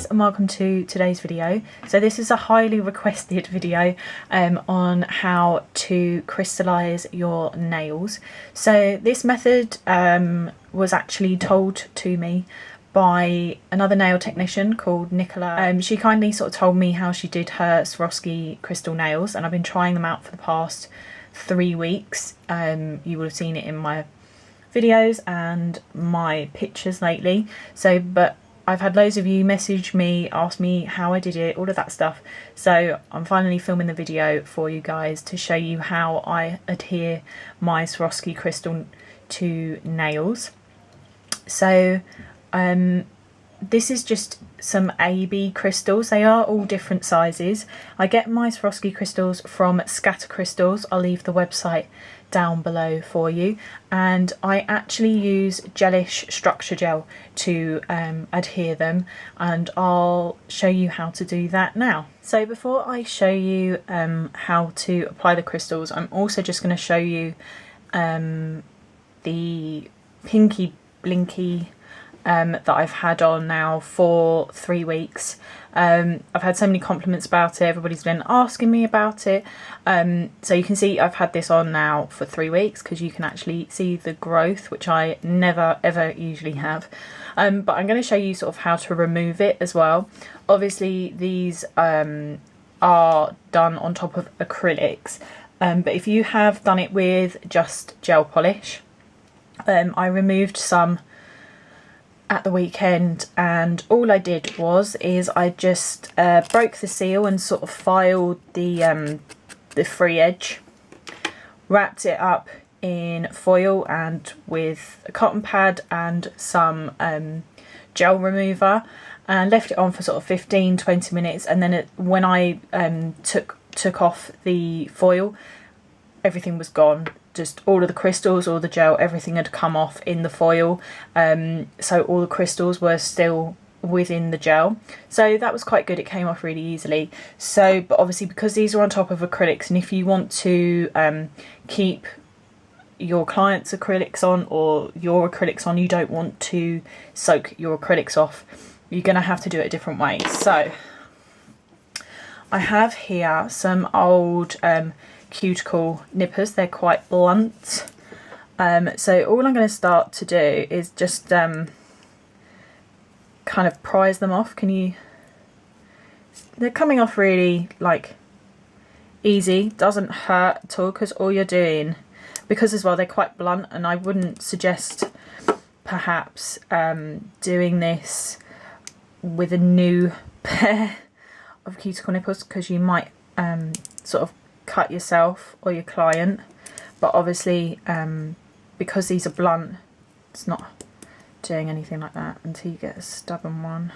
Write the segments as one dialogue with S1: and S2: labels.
S1: guys, and welcome to today's video. So this is a highly requested video on how to crystallize your nails. So this method was actually told to me by another nail technician called Nicola. She kindly sort of told me how she did her Swarovski crystal nails, and I've been trying them out for the past 3 weeks. You will have seen it in my videos and my pictures lately. But I've had loads of you message me, ask me how I did it, all of that stuff. So I'm finally filming the video for you guys to show you how I adhere my Swarovski crystal to nails. So this is just some AB crystals. They are all different sizes. I get my Swarovski crystals from Cuticle Crystals. I'll leave the website down below for you, and I actually use gelish structure gel to adhere them, and I'll show you how to do that now. So before I show you how to apply the crystals, I'm also just going to show you the pinky blinky that I've had on now for 3 weeks. I've had so many compliments about it. Everybody's been asking me about it. So you can see I've had this on now for 3 weeks, because you can actually see the growth, which I never ever usually have. But I'm going to show you sort of how to remove it as well. Obviously these are done on top of acrylics, but if you have done it with just gel polish, I removed some at the weekend, and all I did is I just broke the seal and sort of filed the free edge, wrapped it up in foil and with a cotton pad and some gel remover, and left it on for sort of 15-20 minutes. And then when I took off the foil, everything was gone. Just all of the crystals, all the gel, everything had come off in the foil. So all the crystals were still within the gel. So that was quite good. It came off really easily. So, but obviously because these are on top of acrylics, and if you want to keep your clients' acrylics on or your acrylics on, you don't want to soak your acrylics off, you're going to have to do it a different way. So I have here some old Cuticle Nippers. They're quite blunt. So all I'm going to start to do is just kind of prise them off. They're coming off really like easy, doesn't hurt at all, because all you're doing, because as well they're quite blunt, and I wouldn't suggest perhaps doing this with a new pair of Cuticle Nippers, because you might sort of cut yourself or your client. But obviously because these are blunt, it's not doing anything like that until you get a stubborn one.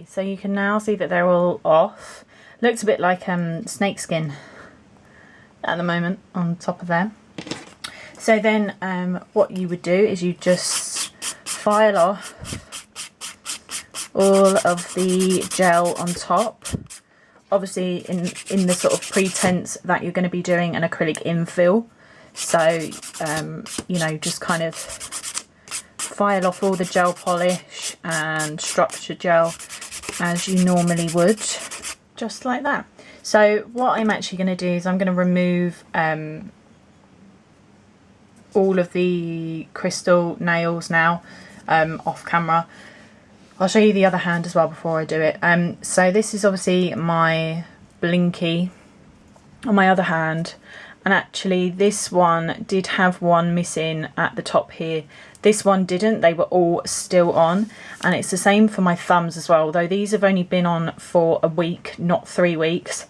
S1: So you can now see that they're all off. Looks a bit like snake skin at the moment on top of them. So then what you would do is you just file off all of the gel on top. Obviously in the sort of pretense that you're going to be doing an acrylic infill. So you know, just kind of file off all the gel polish and structure gel as you normally would, just like that. So what I'm actually going to do is I'm going to remove all of the crystal nails now off camera. I'll show you the other hand as well before I do it. So this is obviously my Blinky on my other hand, and actually this one did have one missing at the top here. This one didn't, they were all still on, and it's the same for my thumbs as well, although these have only been on for a week, not 3 weeks.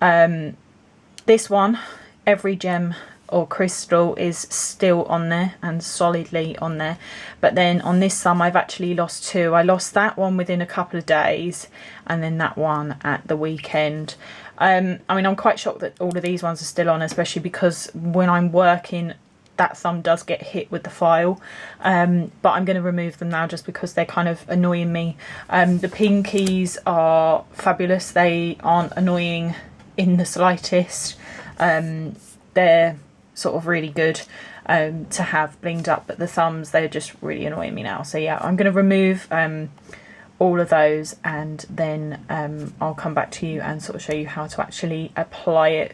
S1: This one, every gem or crystal is still on there and solidly on there, but then on this thumb I've actually lost two. I lost that one within a couple of days and then that one at the weekend. I mean, I'm quite shocked that all of these ones are still on, especially because when I'm working that thumb does get hit with the file, but I'm going to remove them now just because they're kind of annoying me. The pinkies are fabulous, they aren't annoying in the slightest. They're sort of really good to have blinged up, but the thumbs, they're just really annoying me now. So yeah, I'm going to remove all of those, and then I'll come back to you and sort of show you how to actually apply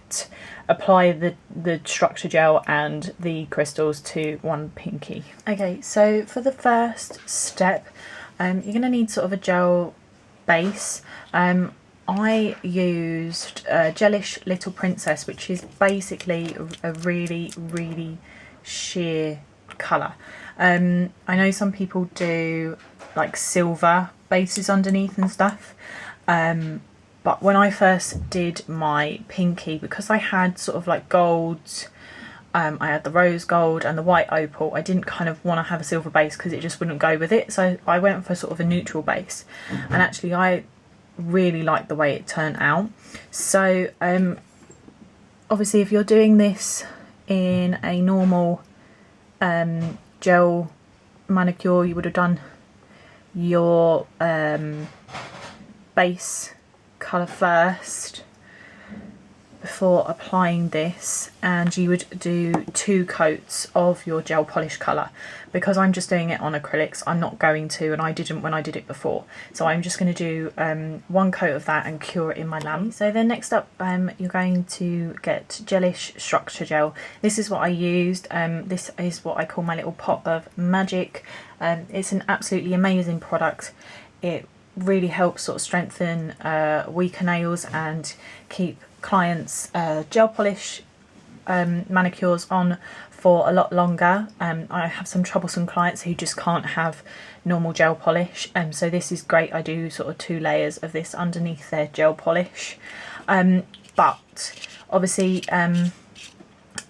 S1: the structure gel and the crystals to one pinky. Okay, so for the first step, you're going to need sort of a gel base. I used Gelish Little Princess, which is basically a really sheer colour. I know some people do like silver bases underneath and stuff, but when I first did my pinky, because I had sort of like golds, I had the rose gold and the white opal, I didn't kind of want to have a silver base because it just wouldn't go with it, so I went for sort of a neutral base, and actually I really like the way it turned out. So obviously if you're doing this in a normal gel manicure, you would have done your base colour first before applying this, and you would do 2 coats of your gel polish colour. Because I'm just doing it on acrylics, I'm not going to, and I didn't when I did it before, so I'm just going to do 1 coat of that and cure it in my lamp. So then next up, you're going to get Gelish structure gel. This is what I used. This is what I call my little pot of magic. It's an absolutely amazing product. It really helps sort of strengthen weaker nails and keep clients gel polish manicures on for a lot longer. I have some troublesome clients who just can't have normal gel polish, so this is great. I do sort of 2 layers of this underneath their gel polish, but obviously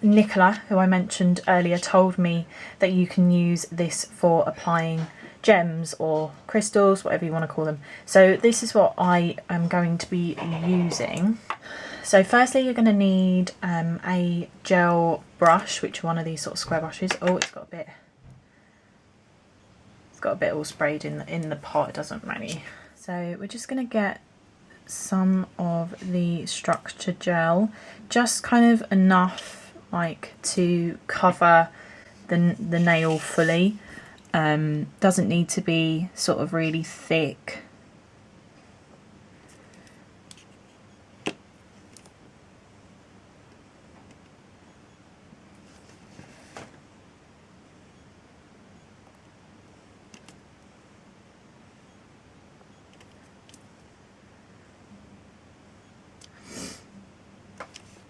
S1: Nicola, who I mentioned earlier, told me that you can use this for applying gems or crystals, whatever you want to call them. So this is what I am going to be using. So firstly you're going to need a gel brush, which are one of these sort of square brushes. Oh, it's got a bit all sprayed in the pot, it doesn't really. So we're just going to get some of the structure gel, just kind of enough like to cover the nail fully. Doesn't need to be sort of really thick.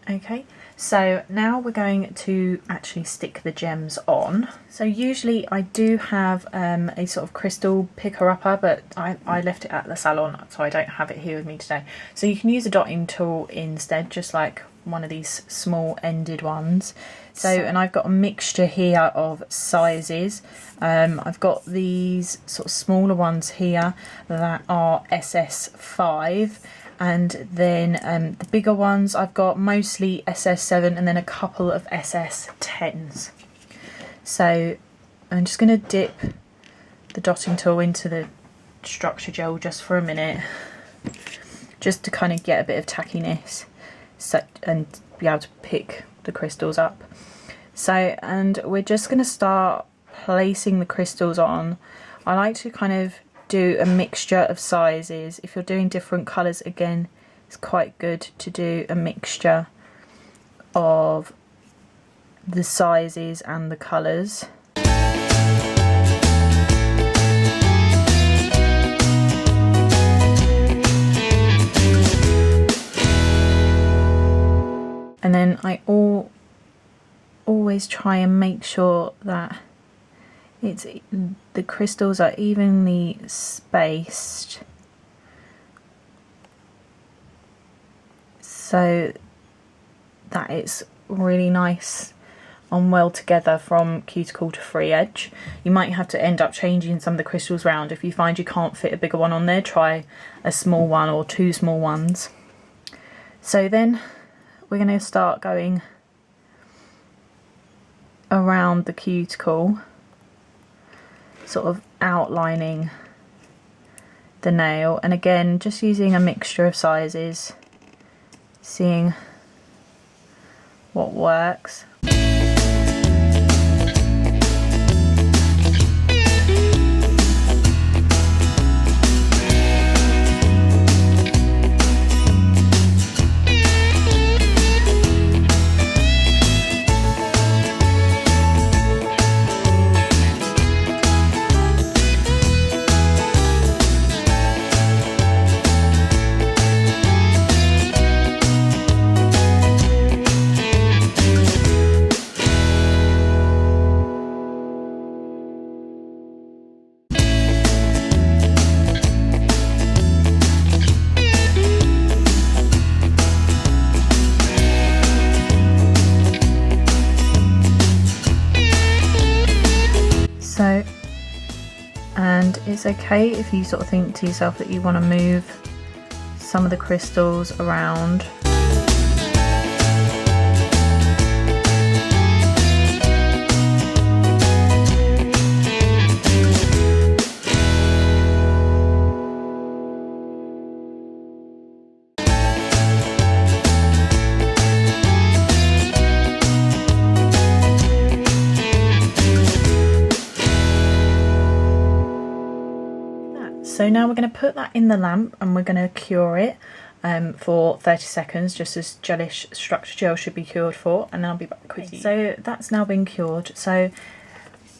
S1: Okay, so now we're going to actually stick the gems on. So usually I do have a sort of crystal picker-upper, but I left it at the salon, so I don't have it here with me today. So you can use a dotting tool instead, just like one of these small ended ones. So, and I've got a mixture here of sizes. I've got these sort of smaller ones here that are SS5. And then the bigger ones I've got mostly SS7 and then a couple of SS10s. So I'm just going to dip the dotting tool into the structure gel just for a minute, just to kind of get a bit of tackiness and be able to pick the crystals up. So, and we're just going to start placing the crystals on. I like to kind of do a mixture of sizes. If you're doing different colours, again, it's quite good to do a mixture of the sizes and the colours. And then I always try and make sure that the crystals are evenly spaced so that it's really nice and well together from cuticle to free edge. You might have to end up changing some of the crystals around. If you find you can't fit a bigger one on there, try a small one or two small ones. So then we're going to start going around the cuticle, sort of outlining the nail, and again just using a mixture of sizes, seeing what works. So, and it's okay if you sort of think to yourself that you want to move some of the crystals around. So now we're going to put that in the lamp and we're going to cure it for 30 seconds, just as gelish structure gel should be cured for, and then I'll be back with you. So that's now been cured. So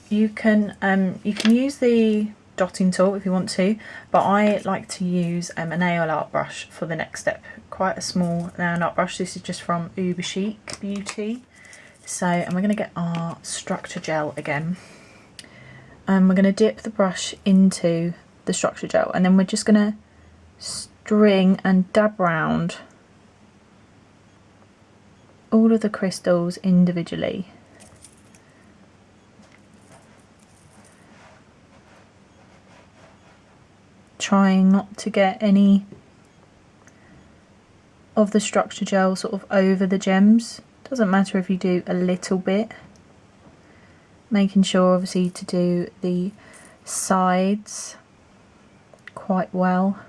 S1: you can use the dotting tool if you want to, but I like to use a nail art brush for the next step. Quite a small nail art brush. This is just from Uber Chic Beauty. So, and we're going to get our structure gel again, and we're going to dip the brush into the structure gel, and then we're just going to string and dab round all of the crystals individually. Trying not to get any of the structure gel sort of over the gems. Doesn't matter if you do a little bit. Making sure obviously to do the sides quite well.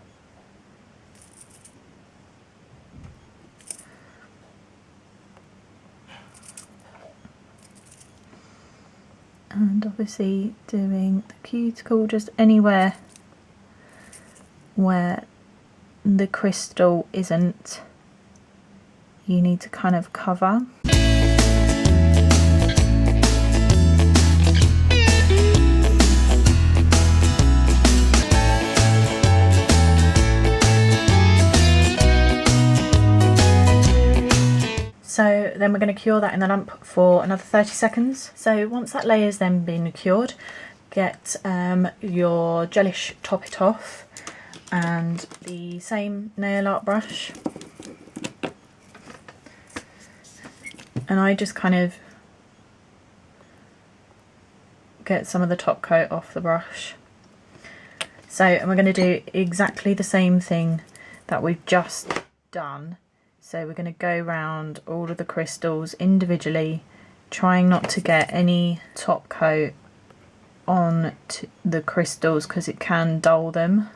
S1: And obviously doing the cuticle just anywhere where the crystal isn't, you need to kind of cover. So then we're going to cure that in the lamp for another 30 seconds. So once that layer's then been cured, get your gelish top it off and the same nail art brush. And I just kind of get some of the top coat off the brush. So, and we're going to do exactly the same thing that we've just done. So we're going to go round all of the crystals individually, trying not to get any top coat on the crystals because it can dull them.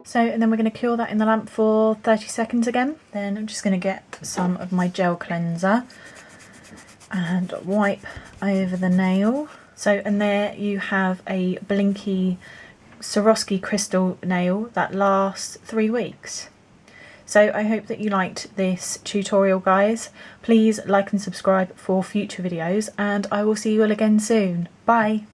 S1: So, and then we're going to cure that in the lamp for 30 seconds again. Then I'm just going to get some of my gel cleanser and wipe over the nail. So, and there you have a Blinky Swarovski crystal nail that lasts 3 weeks. So I hope that you liked this tutorial, guys. Please like and subscribe for future videos, and I will see you all again soon. Bye!